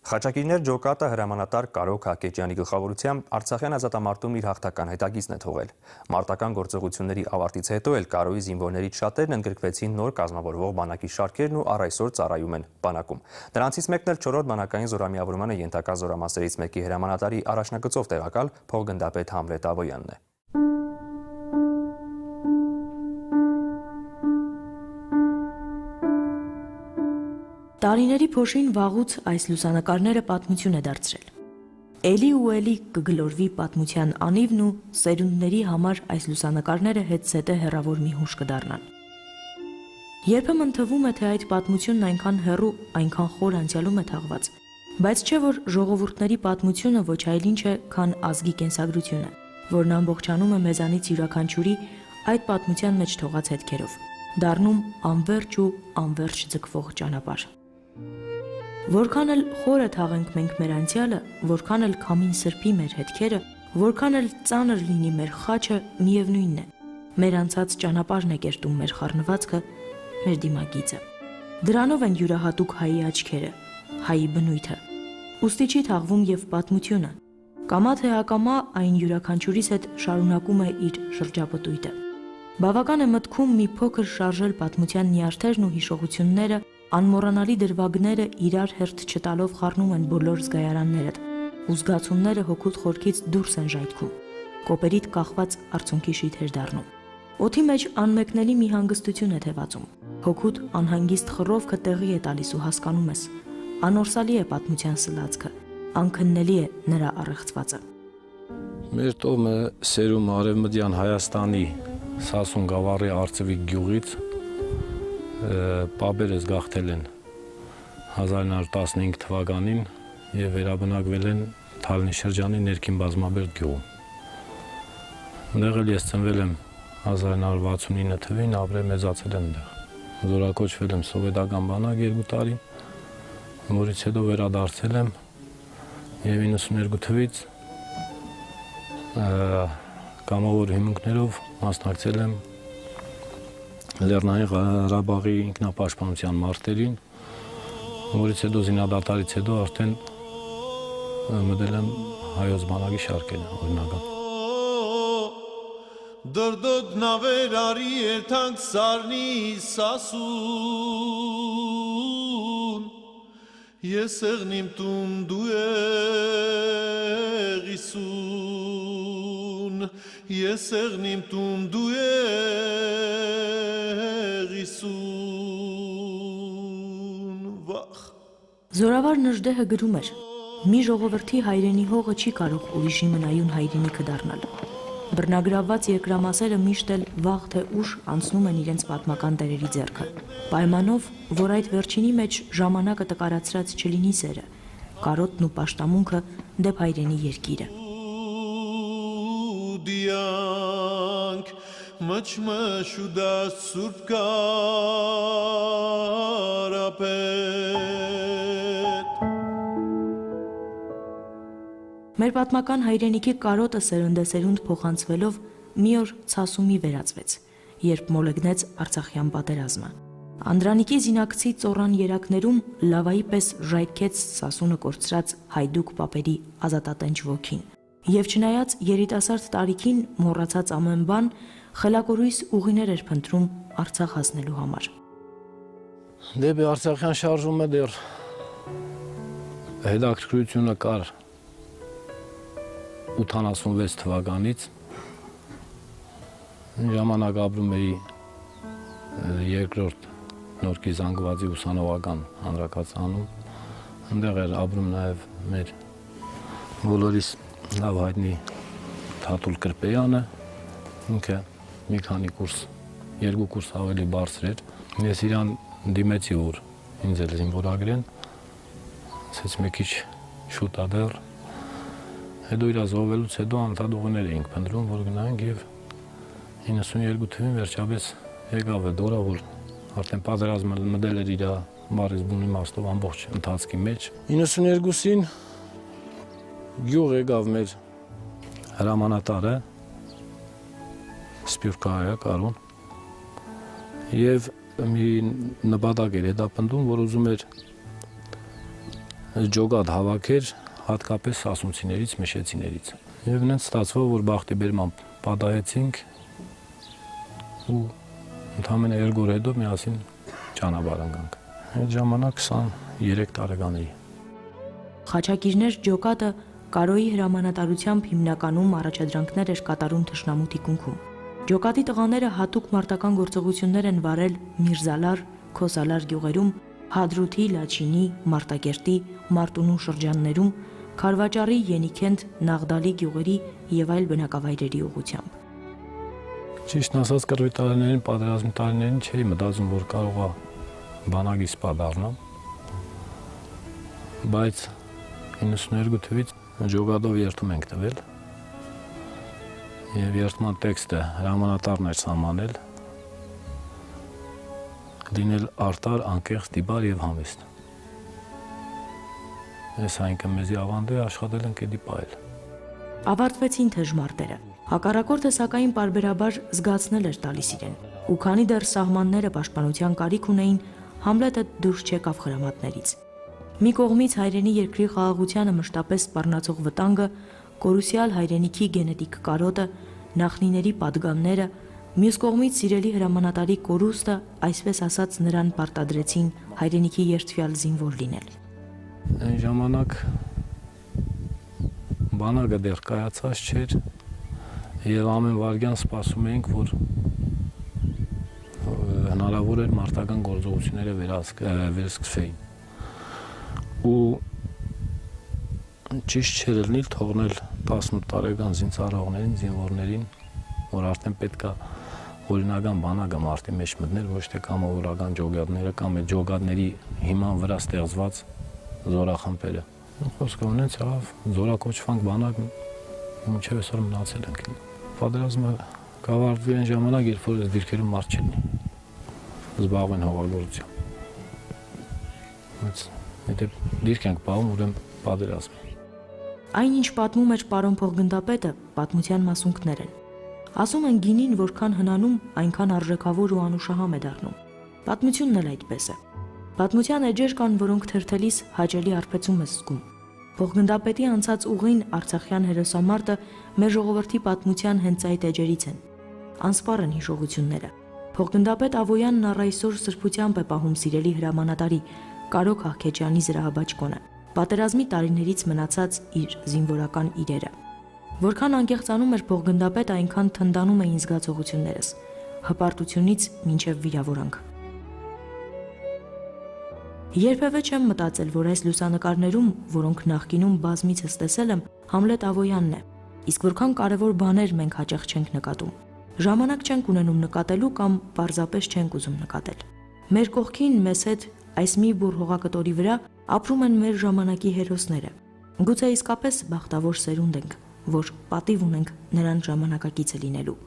Խաչակիրներ ջոկատը հրամանատար Կարո Քահկեջյանի գլխավորությամբ Արցախյան ազատամարտում իր հաղթական հետագիծն է թողել։ Մարտական գործողությունների ավարտից հետո էլ Կարոյի զինվորներից շատերն ընդգրկվեցին նոր կազմավորվող բանակի շարքերն ու առ այսօր ծառայում են բանակում։ Դրանցից մեկն էլ 4-րդ բանակային զորամիավորմանը ենթակա զորամասերից մեկի հրամանատարի առաջնագծով տեղակալ փոխգնդապետ Համլետ Աբոյանն է։ Տարիների փոշին վաղուց այս լուսանկարները պատմություն է դարձրել։ Էլի ու էլի կգլորվի պատմության անիվն ու սերունդների համար այս լուսանկարները հետզհետե հեռավոր մի հուշ կդառնան։ Երբեմն թվում է, թե այդ պատմությունն այնքան հեռու, այնքան խոր անցյալում է թաղված, բայց չէ որ ժողովուրդների պատմությունը ոչ այլ ինչ է, քան ազգի կենսագրությունը, որն ամբողջանում է մեզանից յուրաքանչյուրի այդ պատմության մեջ թողած հետքերով, դառնում անվերջ ու անվերջ ձգվող ճանապարհ։ Որքան էլ խորը թաղենք մենք մեր անցյալը, որքան էլ քամին սրբի մեր հետքերը, որքան էլ ծանր լինի մեր խաչը, միևնույնն է, մեր անցած ճանապարհն է կերտում մեր խառնվածքը, մեր դիմագիծը։ Դրանով են յուրահատուկ հայի աչքերը, հայի բնույթը։ Ուստի չի թաղվում եւ պատմությունը։ Կամա թե ակամա այն յուրաքանչյուրիս հետ շարունակում է իր շրջապտույտը։ Բավական է մտքում մի փոքր շարժել պատմության նյարդերն ու հիշողությունները, անմոռանալի դրվագները իրար հերթ չտալով խառնում են բոլոր զգայարաններդ, ու զգացումները հոգուտ խորքից դուրս են ժայթքում, կոպերիդ կախված արցունքի շիթեր դառնում։ Օդի մեջ անմեկնելի մի հանգստություն է թևածում, հոգուտ անհանգիստ խռովքը տեղի է տալիս ու հասկանում ես, անորսալի է պատմության սլացքը, անքննելի է նրա առեղծվածը։ Մեր տոմը սերում Արևմտյան Հայաստանի Սասուն գավառի Արծվիկ գյուղից պապերս գաղթել են 1915 թվականին եւ վերաբնակվել են Թալնի շրջանի ներքին բազմաբերդ գյուղում։ Այնտեղ էլ ես ծնվել եմ 1969 թվականին, ապրել մեծացել եմ այնտեղ։ Զորակոչվել եմ սովետական բանակ 2 տարի, որից հետո վերադարձել եմ եւ 92 թվականից կամավոր հիմունքներով մասնակցել եմ Լեռնային Ղարաբաղի ինքնապաշտպանության մարտերին, որից հետո զինադատարից հետո արդեն մտել եմ հայոց բանակի շարքերը օրինական։ Դրդոտ նավեր արի երթանք սարնի Սասուն, ես եղնիմ տուն դու եղիսուն, ես եղնիմ տուն դու եղիսուն, վախ։ Զորավար Նժդեհը գրում էր. մի ժողովրդի հայրենի հողը չի կարող ուրիշի մնայուն հայրենիքը դառնալ։ Բռնագրավված երկրամասերը միշտ էլ վաղ թե ուշ անցնում են իրենց պատմական տերերի ձեռքը, պայմանով, որ այդ վերջինի մեջ ժամանակը տկարացրած չլինի սերը, կարոտն ու պաշտամունքը դեպ հայրենի երկիրը։ Դիանք մչմշուդա սուրբ կարապետ։ Մեր պատմական հայրենիքի կարոտը սերնդեսերունդ փոխանցվելով մի օր ցասումի վերածվեց, երբ մոլեգնեց Արցախյան պատերազմը։ Անդրանիկի զինակցի ծոռան երակներում լավայի պես ժայթքեց Սասունը կորցրած հայդուկ պապերի ազատատենչ ոգին։ Եվ չնայած երիտասարդ տարիքին մոռացած ամեն բան, խելակորույս ուղիներ էր փնտրում Արցախ հասնելու համար։ Դեպի Արցախյան շարժումը դեռ հետաքրքրությունը կար 86 թվականից, ժամանակ ապրում էի երկրորդ Նորքի զանգվածի ուսանողական հանրակացանում, այնտեղ էր ապրում նաև մեր բոլորիս լավ հայտնի Թաթուլ Կրպեյանը, ինքը մի քանի կուրս, 2 կուրս ավելի բարձր էր, ես իրան դիմեցի, որ ինձ էլ զինվորագրեն, ասեց մի քիչ շուտ ա դեռ, հետո իր զոհվելուց հետո անդադուղիներ էինք փնտրում, որ գնանք եւ 92 թվականին վերջապես եկավ այդ օրը, որ արդեն պատերազմը մտել էր իր բառից բուն իմաստով ամբողջ ընթացքի մեջ։ 92-ին գյուղ եկավ մեր հրամանատարը Սպյուրքահայա Կարոն եւ մի նպատակ էր հետապնդում, որ ուզում էր ջոգատ հավաքեր հատկապես ասումցիներից, մշեցիներից։ Եվ նենց ստացվող, որ բախտի բերմամբ պատահեցինք ու ընդամենը 2 օր հետո միասին ճանապարհ ընկանք։ Այդ ժամանակ 23 տարեկաների։ Խաչակիրներ ջոկատը Կարոյի հրամանատարությամբ հիմնականում առաջադրանքներ էր կատարում թշնամու թիկունքում։ Ջոկատի տղաները հատուկ մարտական գործողություններ են վարել Միրզալար, Քոսալար գյուղերում, Հադրութի, Լաչինի, Մարտակերտի, Մարտունու շրջաններում, Քարվաճարի, Ենիքենդ, Նաղդալի գյուղերի եւ այլ բնակավայրերի ուղղությամբ։ Ճիշտն ասած, կռվի տարիներին, պատերազմի տարիներին չէի մտածում, որ կարող է բանակի սպա դառնամ, բայց 92 թվականից ջոգատով երթում ենք տվել եւ երթման տեքստը հրամանատարն էր սահմանել լինել արտար, անկեղծ, դիբար եւ համեստ։ Ես այնքան մեզի ավանդը աշխատել ենք էդի պայել։ Ավարտվեցին թեժմարտերը։ Հակառակորդը սակայն պարբերաբար զգացնել էր տալիս իրեն։ Ու քանի դեռ սահմանները պաշտպանության կարիք ունեին, Համլետը դուրս չեկավ խրամատներից։ Մի կողմից հայրենի երկրի խաղաղությանը մշտապես սպառնացող վտանգը, կորուսյալ հայրենիքի գենետիկ կարոտը, նախնիների պատգամները, մյուս կողմից սիրելի հրամանատարի կորուստը, այսպես ասած, նրան պարտադրեցին հայրենիքի երդվյալ զինվոր լինել։ Այն ժամանակ բանակը դեռ կայացած չէր եւ ամեն վարքյան սպասում էինք, որ հնարավոր էր մարտական գործողությունները վերսկսվեին։ Ու ճիշտ չէր լինի թողնել 18 տարեկան զինծառայողներին, զինվորներին, որ արդեն պետք է օրինական բանակը մարտի մեջ մտնել, ոչ թե կամավորական ջոգատները կամ այդ ջոգատների հիման վրա ստեղծված զորախմբերը։ Խոսքը ունենց եղավ, զորակոչվանք բանակ, մինչև այսօր մնացել ենք։ Պատերազմը կավարտվի այն ժամանակ, երբ որ այս դիրքերում մարդ չլինի, զբաղվեն հողագործությամբ։ Եթե դիրք ենք պահում, ուրեմն պատերազմ։ Այն, ինչ պատմում էր պարոն փոխգնդապետը, պատմության մասունքներ են։ Ասում են գինին որքան հնանում, այնքան արժեքավոր ու անուշահամ է դառնում։ Պատմությունն էլ այդպես է։ Պատմության էջեր կան, որոնք թերթելիս հաճելի արբեցում ես զգում։ Փոխգնդապետի անցած ուղին Արցախյան հերոսամարտը մեր ժողովրդի պատմության հենց այդ էջերից են։ Անսպառ են հիշողությունները։ Փոխգնդապետ Ավոյանն առ այսօր սրբությամբ է պահում սիրելի հրամանատարի Կարո Քահքեջյանի զրահաբաճկոնը, պատերազմի տարիներից մնացած իր զինվորական իրերը։ Որքան անկեղծանում էր փոխգնդապետը, այնքան թնդանում էին զգացողություններս, հպարտությունից մինչև վիրավորանք։ Երբևէ չեմ մտածել, որ այս լուսանկարներում, որոնք նախկինում բազմիցս տեսել եմ, Համլետ Ավոյանն է, իսկ որքան կարևոր բաներ մենք հաճախ չենք նկատում։ Ժամանակ չենք ունենում նկատելու կամ պարզապես չենք ուզում նկատել։ Մեր կողքին մեզ հետ այս մի բուռ հողակտորի վրա ապրում են մեր ժամանակի հերոսները։ Գուցե իսկապես բախտավոր սերունդ ենք, որ պատիվ ունենք նրան ժամանակակիցը լինելու։